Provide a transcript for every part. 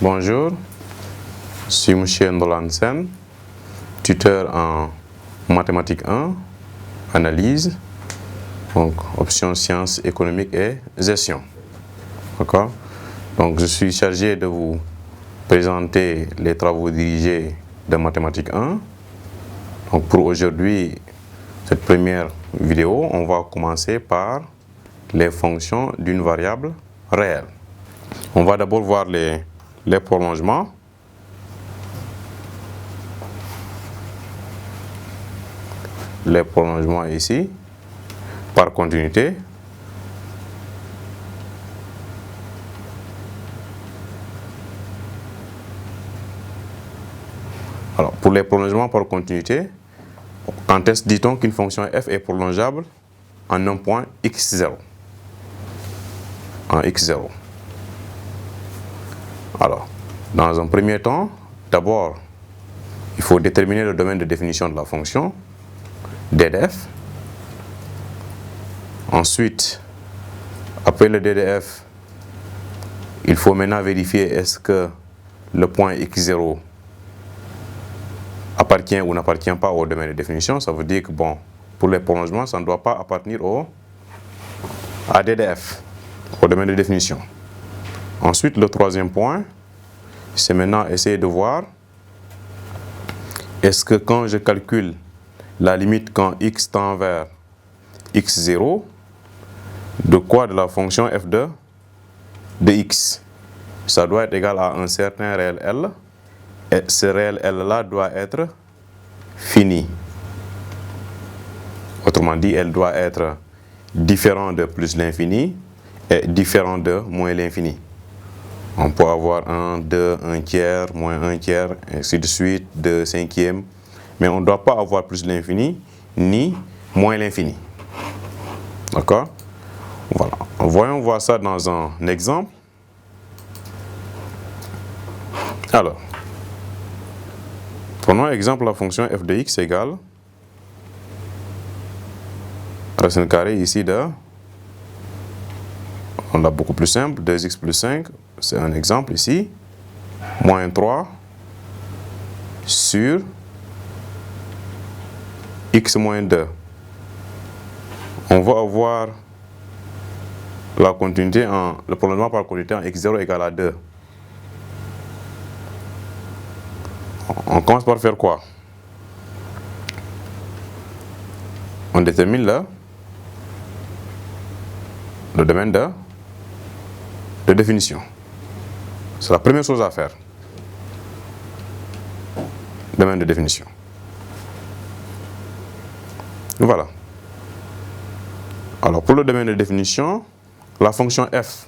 Bonjour, je suis M. Ndolan Sen, tuteur en mathématiques 1, analyse, donc option sciences économiques et gestion. D'accord? Donc je suis chargé de vous présenter les travaux dirigés de mathématiques 1. Donc pour aujourd'hui, cette première vidéo, on va commencer par les fonctions d'une variable réelle. On va d'abord voir les prolongements. Les prolongements ici, par continuité. Alors, pour les prolongements par continuité, quand est-ce dit-on qu'une fonction f est prolongeable en un point x0? En x0. Alors, dans un premier temps, d'abord, il faut déterminer le domaine de définition de la fonction, ddf. Ensuite, après le ddf, il faut maintenant vérifier est-ce que le point x0 appartient ou n'appartient pas au domaine de définition. Ça veut dire que, bon, pour les prolongements, ça ne doit pas appartenir à ddf, au domaine de définition. Ensuite, le troisième point, c'est maintenant essayer de voir est-ce que quand je calcule la limite quand x tend vers x0, de quoi de la fonction f de x, ça doit être égal à un certain réel L, et ce réel L là doit être fini. Autrement dit, elle doit être différent de plus l'infini et différent de moins l'infini. On peut avoir 1, 2, 1 tiers, moins 1 tiers, ainsi de suite, 2 cinquièmes. Mais on ne doit pas avoir plus l'infini, ni moins l'infini. D'accord? Voilà. Voyons voir ça dans un exemple. Alors, prenons exemple la fonction f de x égale racine carrée ici de, on l'a beaucoup plus simple, 2x plus 5, c'est un exemple ici, moins 3 sur x moins 2. On va avoir la continuité le prolongement par continuité en x0 égale à 2. On commence par faire quoi? On détermine le domaine de définition. C'est la première chose à faire. Domaine de définition. Voilà. Alors pour le domaine de définition, la fonction f,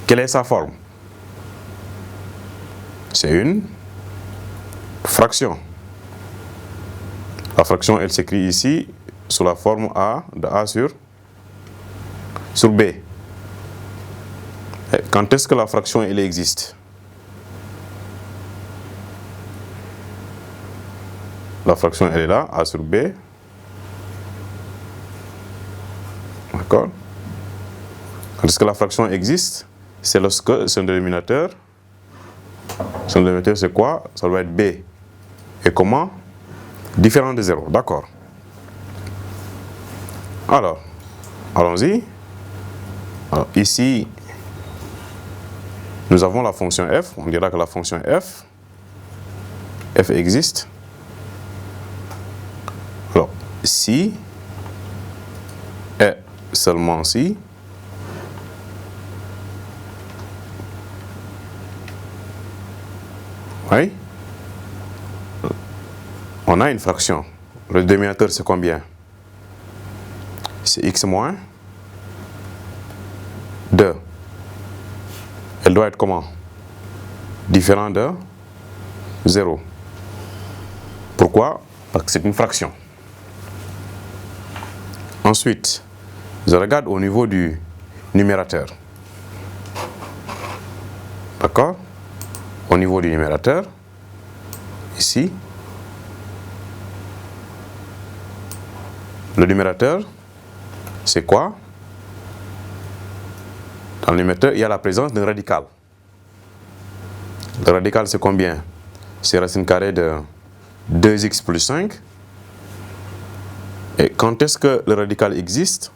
quelle est sa forme? C'est une fraction. La fraction, elle s'écrit ici sous la forme a de a sur b. Et quand est-ce que la fraction elle existe? La fraction elle est là, a sur b. D'accord? Quand est-ce que la fraction existe? C'est lorsque son dénominateur, c'est quoi? Ça doit être b. Et comment? Différent de 0. D'accord. Alors, allons-y. Alors, ici, nous avons la fonction f. On dira que la fonction f existe. Alors, si et seulement si oui, on a une fraction. Le dénominateur c'est combien? C'est x moins 2. Elle doit être comment? Différent de 0. Pourquoi? Parce que c'est une fraction. Ensuite, je regarde au niveau du numérateur. D'accord? Au niveau du numérateur, ici, le numérateur, c'est quoi? Dans le numérateur, il y a la présence d'un radical. Le radical, c'est combien? C'est racine carrée de 2x plus 5. Et quand est-ce que le radical existe?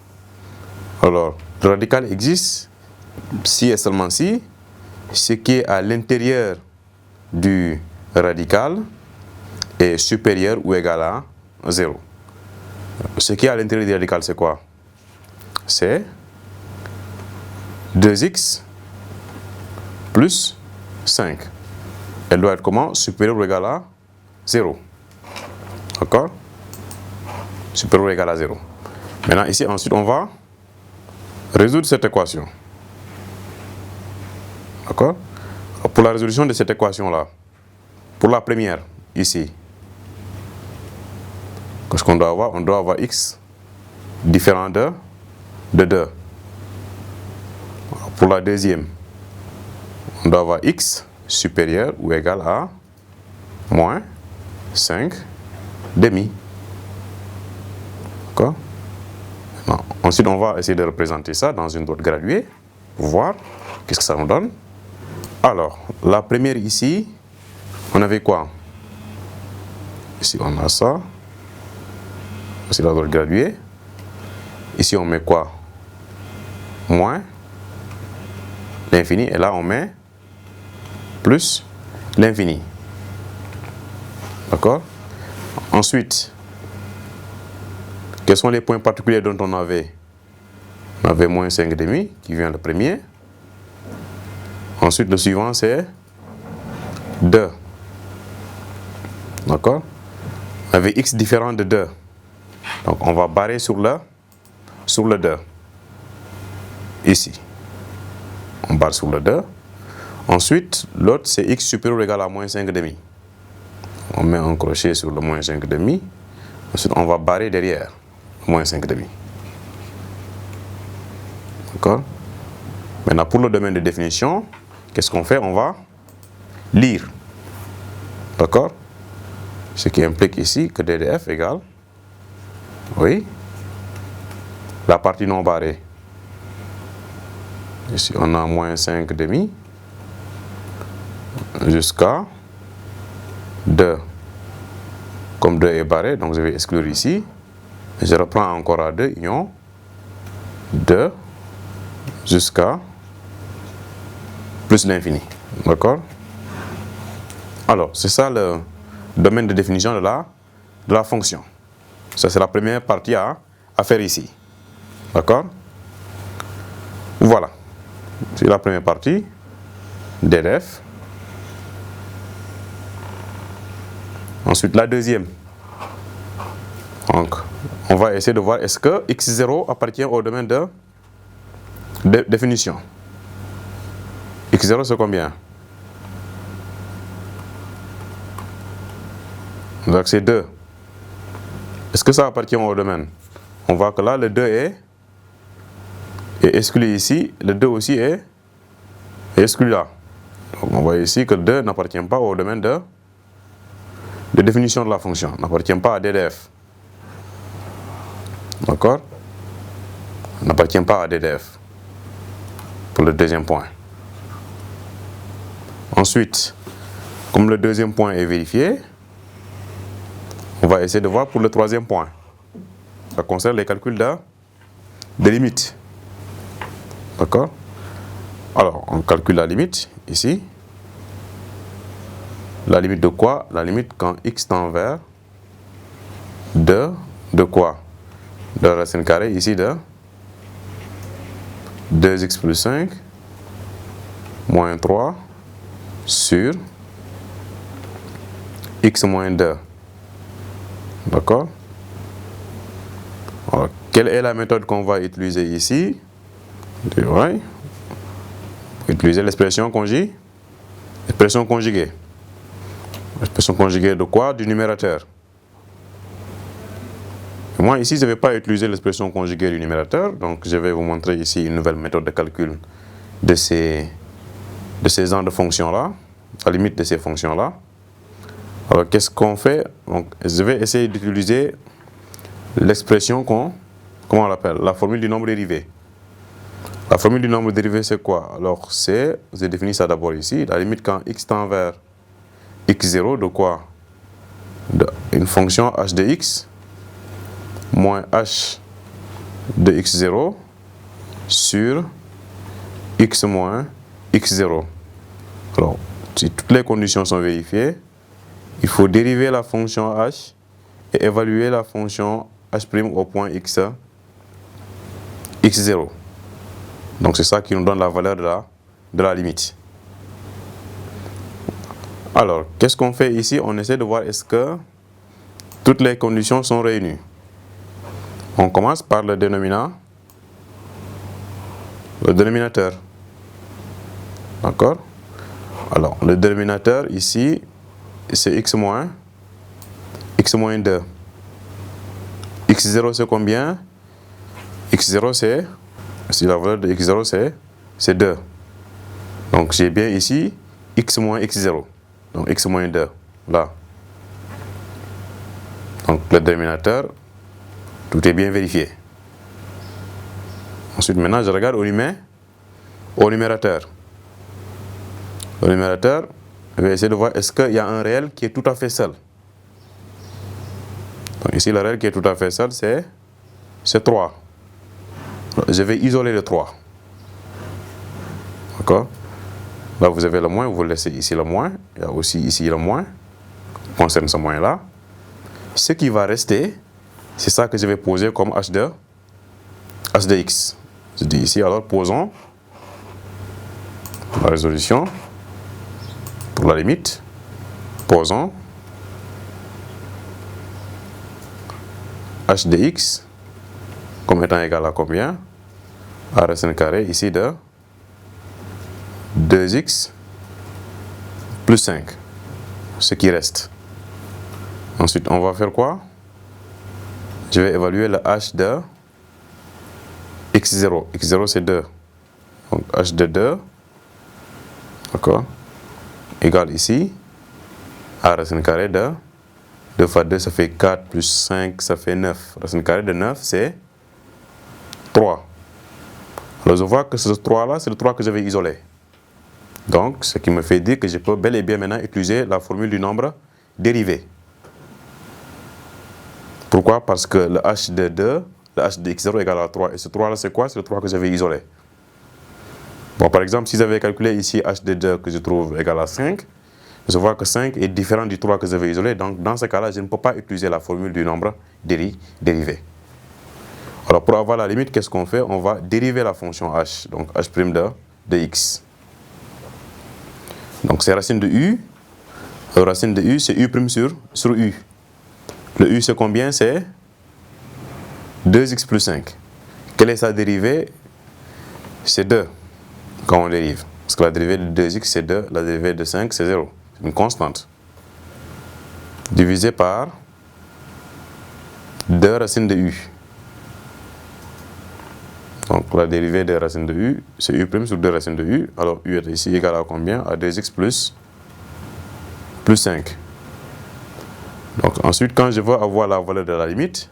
Alors, le radical existe si et seulement si ce qui est à l'intérieur du radical est supérieur ou égal à 0. Ce qui est à l'intérieur du radical, c'est quoi? C'est 2x plus 5. Elle doit être comment? Supérieur ou égal à 0. D'accord? Supérieur ou égal à 0. Maintenant, ici, ensuite, on va résoudre cette équation. D'accord? Pour la résolution de cette équation-là, pour la première, ici, qu'est-ce qu'on doit avoir? On doit avoir x différent de 2. Pour la deuxième, on doit avoir x supérieur ou égal à moins 5 demi. D'accord? Ensuite, on va essayer de représenter ça dans une droite graduée pour voir qu'est-ce que ça nous donne. Alors, la première ici, on avait quoi? Ici, on a ça. C'est la droite graduée. Ici, on met quoi? Moins l'infini. Et là, on met plus l'infini. D'accord? Ensuite, quels sont les points particuliers dont on avait? On avait moins 5 demi, qui vient le premier. Ensuite, le suivant, c'est 2. D'accord? On avait x différent de 2. Donc, on va barrer sur le 2. Ici. On barre sur le 2. Ensuite, l'autre, c'est x supérieur ou égal à moins 5 demi. On met un crochet sur le moins 5 demi. Ensuite, on va barrer derrière moins 5 demi. D'accord? Maintenant, pour le domaine de définition, qu'est-ce qu'on fait? On va lire. D'accord? Ce qui implique ici que DDF égale, oui, la partie non barrée. Ici, on a moins 5 demi jusqu'à 2. Comme 2 est barré, donc je vais exclure ici. Je reprends encore à 2, union 2 jusqu'à plus l'infini. D'accord? Alors, c'est ça le domaine de définition de la fonction. Ça, c'est la première partie à faire ici. D'accord? Voilà. C'est la première partie. DDF. Ensuite, la deuxième. Donc, on va essayer de voir est-ce que x0 appartient au domaine de définition. x0, c'est combien? Donc, c'est 2. Est-ce que ça appartient au domaine? On voit que là, le 2 est exclu ici. Le 2 aussi est exclu là. Donc, on voit ici que le 2 n'appartient pas au domaine de définition de la fonction. N'appartient pas à DDF. D'accord? N'appartient pas à DDF. Pour le deuxième point. Ensuite, comme le deuxième point est vérifié, on va essayer de voir pour le troisième point. Ça concerne les calculs de limite. D'accord? Alors, on calcule la limite ici. La limite de quoi? La limite quand x tend vers de quoi? De la racine carrée ici de 2x plus 5 moins 3 sur x moins 2. D'accord? Alors, quelle est la méthode qu'on va utiliser ici? Ouais. Utiliser l'expression conjuguée. L'expression conjuguée. L'expression conjuguée de quoi? Du numérateur. Et moi, ici, je ne vais pas utiliser l'expression conjuguée du numérateur. Donc, je vais vous montrer ici une nouvelle méthode de calcul de ces genres de fonctions-là, à la limite de ces fonctions-là. Alors, qu'est-ce qu'on fait? Donc, je vais essayer d'utiliser l'expression comment on l'appelle? La formule du nombre dérivé. La formule du nombre dérivé, c'est quoi? Alors, je définis ça d'abord ici. La limite quand x tend vers x0 de quoi? Une fonction h de x moins h de x0 sur x moins x0. Alors, si toutes les conditions sont vérifiées, il faut dériver la fonction h et évaluer la fonction h' au point x0. Donc c'est ça qui nous donne la valeur de la limite. Alors, qu'est-ce qu'on fait ici? On essaie de voir est-ce que toutes les conditions sont réunies. On commence par le dénominateur. D'accord? Alors, le dénominateur ici, c'est x moins 2. x0 c'est combien? x0 c'est, si la valeur de x0 c'est 2. Donc j'ai bien ici x moins x0. Donc x moins 2, là. Donc le dénominateur, tout est bien vérifié. Ensuite maintenant je regarde au numérateur. Au numérateur, je vais essayer de voir est-ce qu'il y a un réel qui est tout à fait seul. Donc ici le réel qui est tout à fait seul c'est 3. Je vais isoler le 3. D'accord? Là vous avez le moins, vous laissez ici le moins. Il y a aussi ici le moins. Concerne ce moins là. Ce qui va rester, c'est ça que je vais poser comme h de x. Je dis ici, alors posons la résolution pour la limite. Posons h de x comme étant égal à combien? À racine carrée ici de 2x plus 5, ce qui reste. Ensuite, on va faire quoi? Je vais évaluer le h de x0. x0 c'est 2. Donc h de 2, d'accord, égal ici à racine carrée de 2 fois 2 ça fait 4 plus 5 ça fait 9. Racine carrée de 9 c'est 3. Alors je vois que ce 3 là c'est le 3 que je vais isoler. Donc ce qui me fait dire que je peux bel et bien maintenant utiliser la formule du nombre dérivé. Pourquoi? Parce que le h de 2, le h de x0 égale à 3. Et ce 3 là c'est quoi? C'est le 3 que j'avais isolé. Bon, par exemple, si j'avais calculé ici h de 2 que je trouve égal à 5, je vois que 5 est différent du 3 que j'avais isolé. Donc dans ce cas-là, je ne peux pas utiliser la formule du nombre dérivé. Alors pour avoir la limite, qu'est-ce qu'on fait? On va dériver la fonction h, donc h' de x. Donc c'est racine de u. Racine de u, c'est u' sur u. Le u c'est combien? C'est 2x plus 5. Quelle est sa dérivée? C'est 2 quand on dérive. Parce que la dérivée de 2x c'est 2, la dérivée de 5 c'est 0. C'est une constante. Divisé par 2 racines de u. Donc la dérivée de racine de u, c'est u' sur 2 racines de u. Alors u est ici égal à combien? À 2x plus 5. Donc ensuite, quand je veux avoir la valeur de la limite,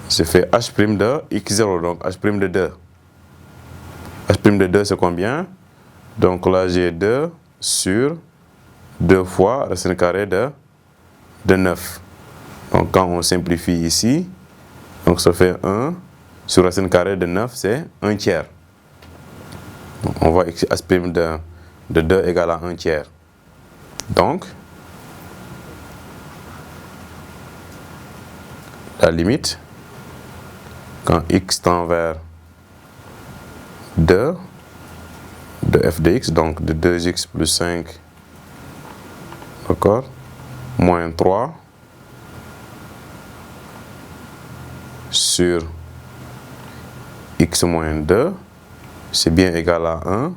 je fais h' de x0, donc h' de 2. h' de 2 c'est combien? Donc là j'ai 2 sur 2 fois racine carrée de 9. Donc quand on simplifie ici, donc ça fait 1 sur racine carrée de 9, c'est 1 tiers. Donc on voit ici h' de 2 égale à 1 tiers. Donc la limite, quand x tend vers 2 de f de x, donc de 2x plus 5, d'accord, moins 3 sur x moins 2, c'est bien égal à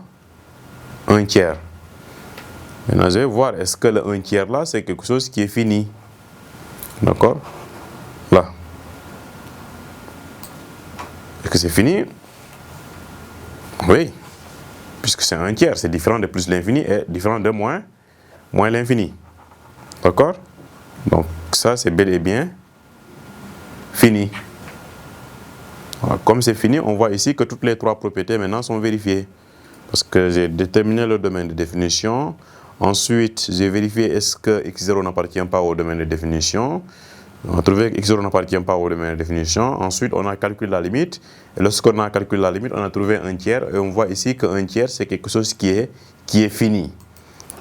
1 tiers. Maintenant, je vais voir est-ce que le 1 tiers là, c'est quelque chose qui est fini. D'accord? Là. Est-ce que c'est fini? Oui. Puisque c'est 1 tiers, c'est différent de plus l'infini et différent de moins l'infini. D'accord? Donc ça, c'est bel et bien fini. Voilà. Comme c'est fini, on voit ici que toutes les trois propriétés maintenant sont vérifiées. Parce que j'ai déterminé le domaine de définition. Ensuite, j'ai vérifié est-ce que x0 n'appartient pas au domaine de définition. On a trouvé que x0 n'appartient pas au domaine de définition. Ensuite, on a calculé la limite. Et lorsqu'on a calculé la limite, on a trouvé un tiers. Et on voit ici qu'un tiers, c'est quelque chose qui est fini.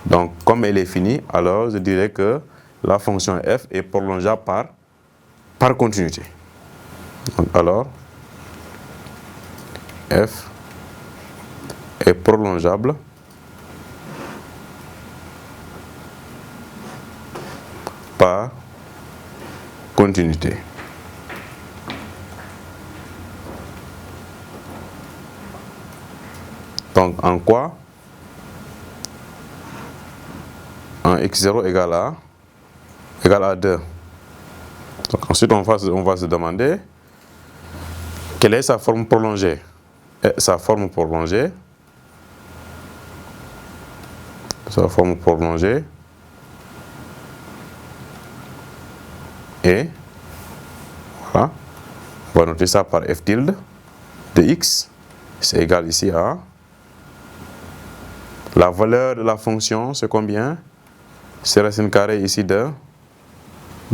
Donc, comme elle est finie, alors je dirais que la fonction f est prolongeable par continuité. Donc, alors, f est prolongeable par continuité. Donc, en quoi? En x0 égale à 2. Donc, ensuite, on va se demander quelle est sa forme prolongée. Et sa forme prolongée et voilà, on va noter ça par f tilde de x, c'est égal ici à la valeur de la fonction, c'est combien? C'est racine carrée ici de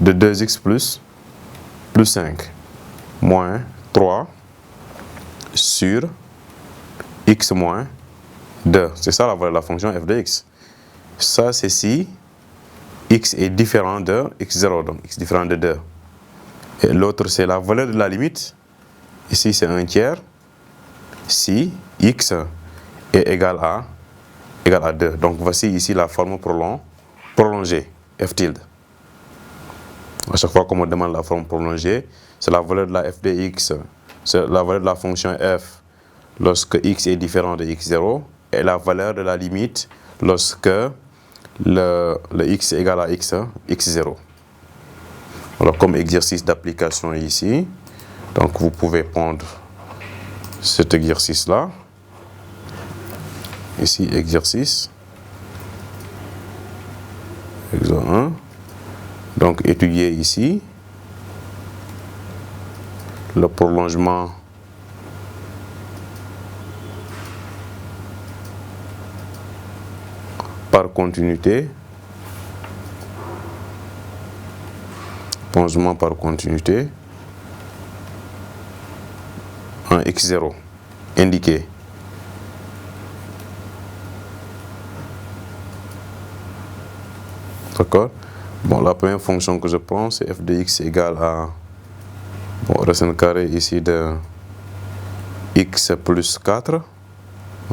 2x plus 5 moins 3 sur x moins 2. C'est ça la valeur de la fonction f de x. Ça, c'est si x est différent de x0, donc x différent de 2. Et l'autre, c'est la valeur de la limite. Ici, c'est un tiers. Si x est égal à 2. Donc, voici ici la forme prolongée, f tilde. À chaque fois qu'on me demande la forme prolongée, c'est la valeur de la f de x, c'est la valeur de la fonction f lorsque x est différent de x0, et la valeur de la limite lorsque le x est égal à x0. Alors, comme exercice d'application ici, donc vous pouvez prendre cet exercice-là. Ici, exercice 1. Donc, étudier ici le prolongement par continuité. Prolongement par continuité en x0 indiqué. D'accord? Bon, la première fonction que je prends, c'est f de x égale à racine carrée ici de x plus 4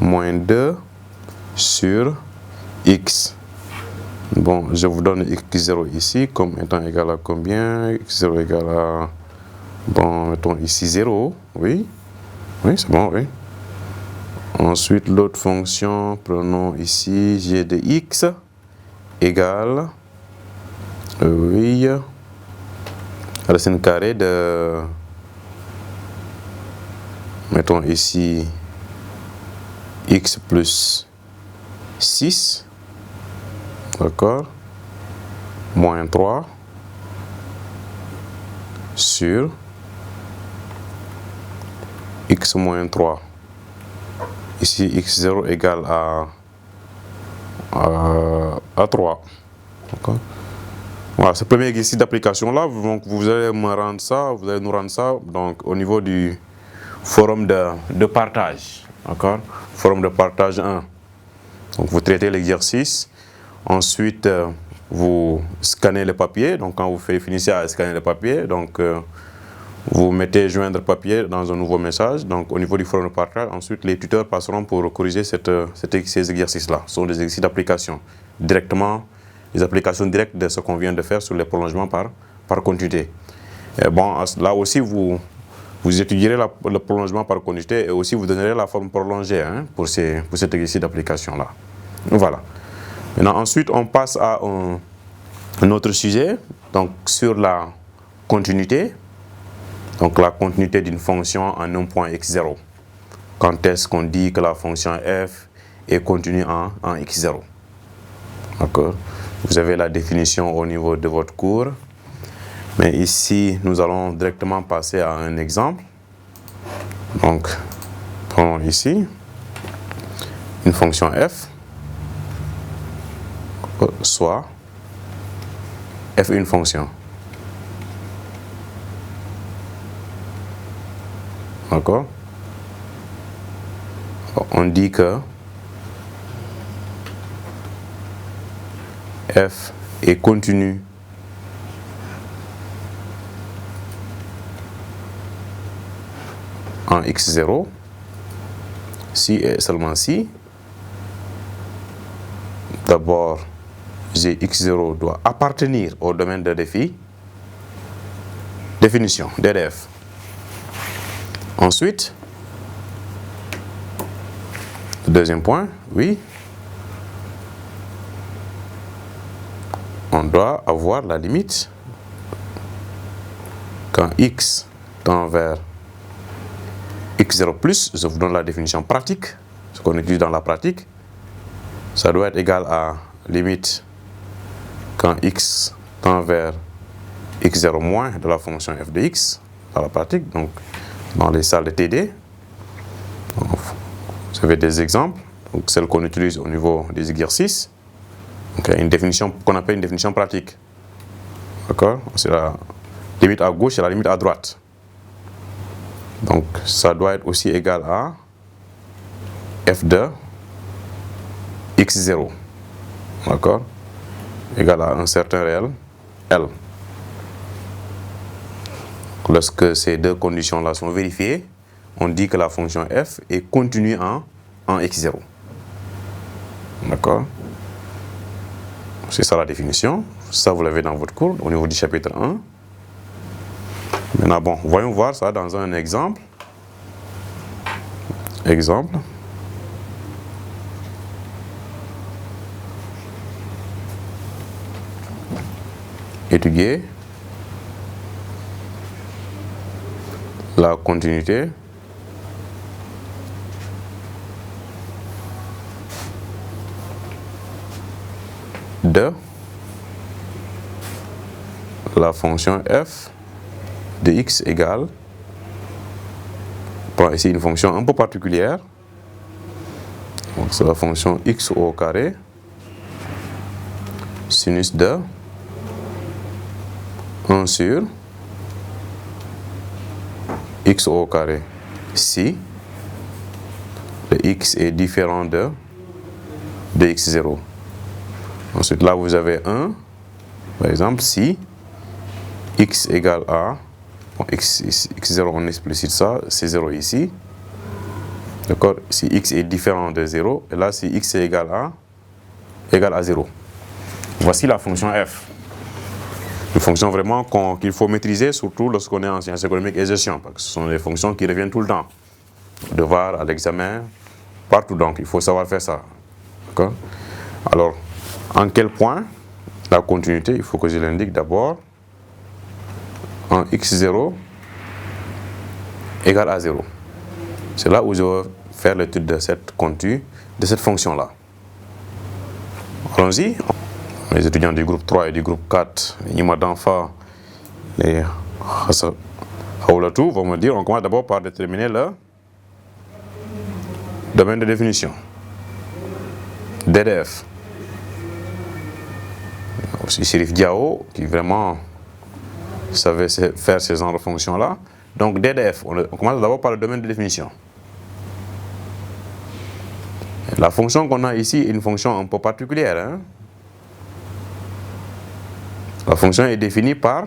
moins 2 sur x. Bon, je vous donne x0 ici comme étant égal à combien? X0 égale à, bon, mettons ici 0, oui, c'est bon, oui. Ensuite, l'autre fonction, prenons ici g de x égale, oui, racine carrée de, mettons ici x plus 6, d'accord, moins 3 sur x moins 3. Ici, x0 égale à 3. Voilà, ce premier exercice d'application-là, vous allez me rendre ça, vous allez nous rendre ça donc, au niveau du forum de partage. D'accord? Forum de partage 1. Donc, vous traitez l'exercice. Ensuite, vous scannez le papier. Donc, quand vous finissez à scanner le papier, donc, vous mettez joindre papier dans un nouveau message. Donc, au niveau du forum de partage, ensuite, les tuteurs passeront pour corriger ces exercices-là. Ce sont des exercices d'application. Directement, les applications directes de ce qu'on vient de faire sur les prolongements par continuité. Et bon, là aussi, vous étudierez le prolongement par continuité et aussi vous donnerez la forme prolongée pour cet exercice d'application-là. Voilà. Maintenant, ensuite, on passe à un autre sujet, donc sur la continuité. Donc, la continuité d'une fonction en un point x0. Quand est-ce qu'on dit que la fonction f est continue en x0? D'accord? Vous avez la définition au niveau de votre cours. Mais ici, nous allons directement passer à un exemple. Donc, prenons ici une fonction f, soit f une fonction. D'accord? On dit que f est continu en x0 si et seulement si d'abord g x0 doit appartenir au domaine de définition DDF. Ensuite, le deuxième point, oui, on doit avoir la limite quand x tend vers x0 plus, je vous donne la définition pratique, ce qu'on utilise dans la pratique, ça doit être égal à limite quand x tend vers x0 moins de la fonction f de x dans la pratique, donc dans les salles de TD. Vous avez des exemples, donc celles qu'on utilise au niveau des exercices. Donc, il y a une définition qu'on appelle une définition pratique. D'accord? C'est la limite à gauche et la limite à droite. Donc ça doit être aussi égal à f de x0. D'accord? Égal à un certain réel L. Lorsque ces deux conditions-là sont vérifiées, on dit que la fonction f est continue en x0. D'accord? C'est ça la définition. Ça, vous l'avez dans votre cours au niveau du chapitre 1. Maintenant, bon, voyons voir ça dans un exemple. Exemple. Étudier la continuité de la fonction f de x égale, on prend ici une fonction un peu particulière, donc c'est la fonction x au carré sinus de 1 sur x au carré si le x est différent de x0. Ensuite, là, vous avez 1, par exemple, si x égale à, bon, x0, on explicite ça, c'est 0 ici. D'accord? Si x est différent de 0, et là, si x est égal à 0. Voici la fonction f. Une fonction vraiment qu'il faut maîtriser, surtout lorsqu'on est en sciences économiques et gestion, parce que ce sont des fonctions qui reviennent tout le temps. Au devoir, à l'examen, partout, donc il faut savoir faire ça. D'accord? Alors, en quel point la continuité, il faut que je l'indique d'abord en x0 égale à 0. C'est là où je vais faire l'étude de cette continue, de cette fonction-là. Allons-y. Les étudiants du groupe 3 et du groupe 4, les Yima d'Enfa, les Haoulatou, vont me dire, on commence d'abord par déterminer le domaine de définition. DDF. Aussi Chérif Diao, qui vraiment savait faire ces genres de fonctions-là. Donc DDF, on commence d'abord par le domaine de définition. La fonction qu'on a ici est une fonction un peu particulière. Hein? La fonction est définie par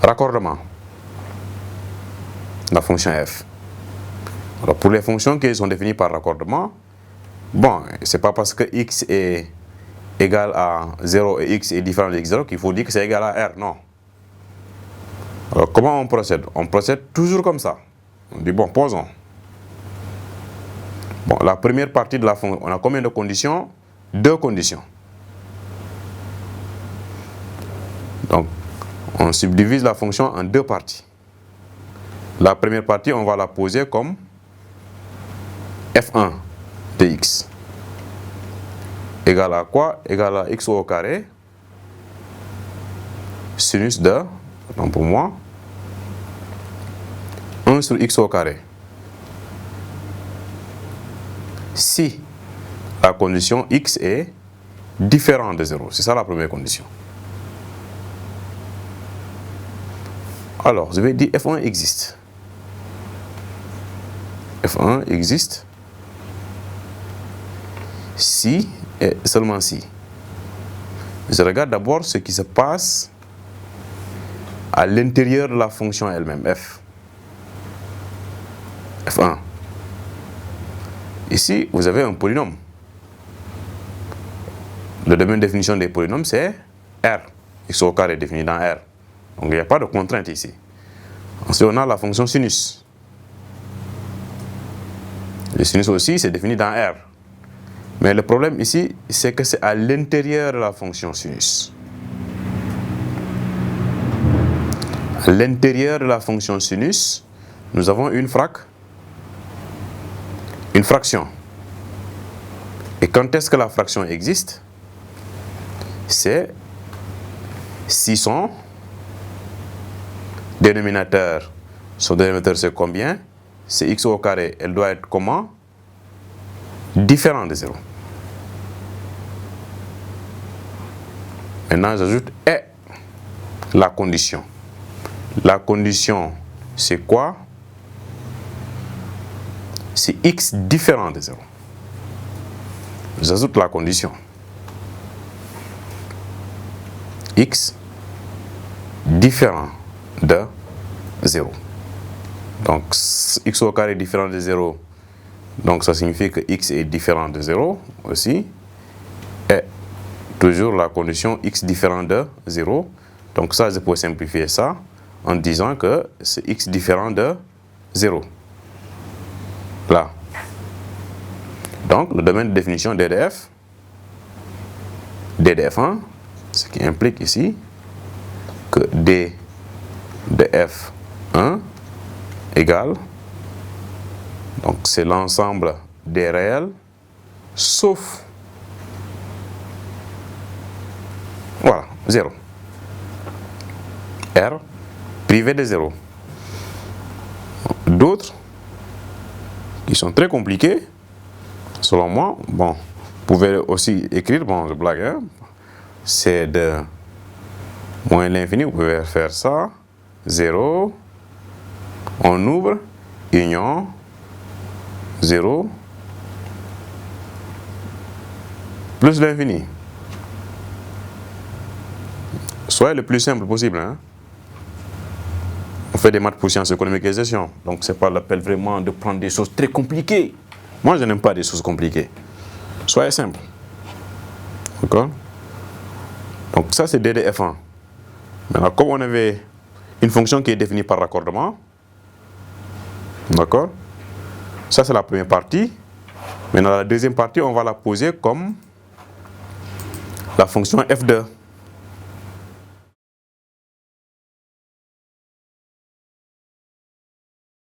raccordement. La fonction f. Alors pour les fonctions qui sont définies par raccordement, bon, c'est pas parce que x est égal à 0 et x est différent de x0 qu'il faut dire que c'est égal à r, non. Alors comment on procède? On procède toujours comme ça. On dit bon, posons. Bon, la première partie de la fonction, on a combien de conditions? 2 conditions. Donc, on subdivise la fonction en 2 parties. La première partie, on va la poser comme f1 de x égale à quoi? Égale à x au carré sinus de, donc pour moi, 1 sur x au carré. si la condition x est différent de 0. C'est ça la première condition. Alors, je vais dire f1 existe. f1 existe si et seulement si. Je regarde d'abord ce qui se passe à l'intérieur de la fonction elle-même, f1. Ici, vous avez un polynôme. Le domaine de définition des polynômes, c'est R. X au carré est défini dans R. Donc, il n'y a pas de contrainte ici. Ensuite, on a la fonction sinus. Le sinus aussi, c'est défini dans R. Mais le problème ici, c'est que c'est à l'intérieur de la fonction sinus. À l'intérieur de la fonction sinus, nous avons une fraction. Et quand est-ce que la fraction existe? C'est si son dénominateur c'est combien? C'est x au carré, elle doit être comment? Différent de 0. Maintenant, j'ajoute et la condition. La condition, c'est quoi? C'est x différent de 0. J'ajoute la condition. X différent de 0. Donc, x au carré est différent de 0. Donc, ça signifie que x est différent de 0 aussi. Et toujours la condition x différent de 0. Donc, ça, je peux simplifier ça en disant que c'est x différent de 0. Là. Donc, le domaine de définition DDF, DDF1, ce qui implique ici que D de F1 égale, donc c'est l'ensemble des réels, sauf, voilà, 0. R privé de 0. D'autres qui sont très compliqués, selon moi, bon, vous pouvez aussi écrire, bon, je blague, hein, c'est de moins l'infini, vous pouvez faire ça, 0, on ouvre, union, 0, plus l'infini. Soyez le plus simple possible, hein. On fait des maths pour sciences économiques et gestion, donc c'est pas l'appel vraiment de prendre des choses très compliquées. Moi, je n'aime pas des choses compliquées. Soyez simple. D'accord? Donc ça, c'est DDF1. Maintenant, comme on avait une fonction qui est définie par raccordement, d'accord? Ça, c'est la première partie. Maintenant, la deuxième partie, on va la poser comme la fonction f2.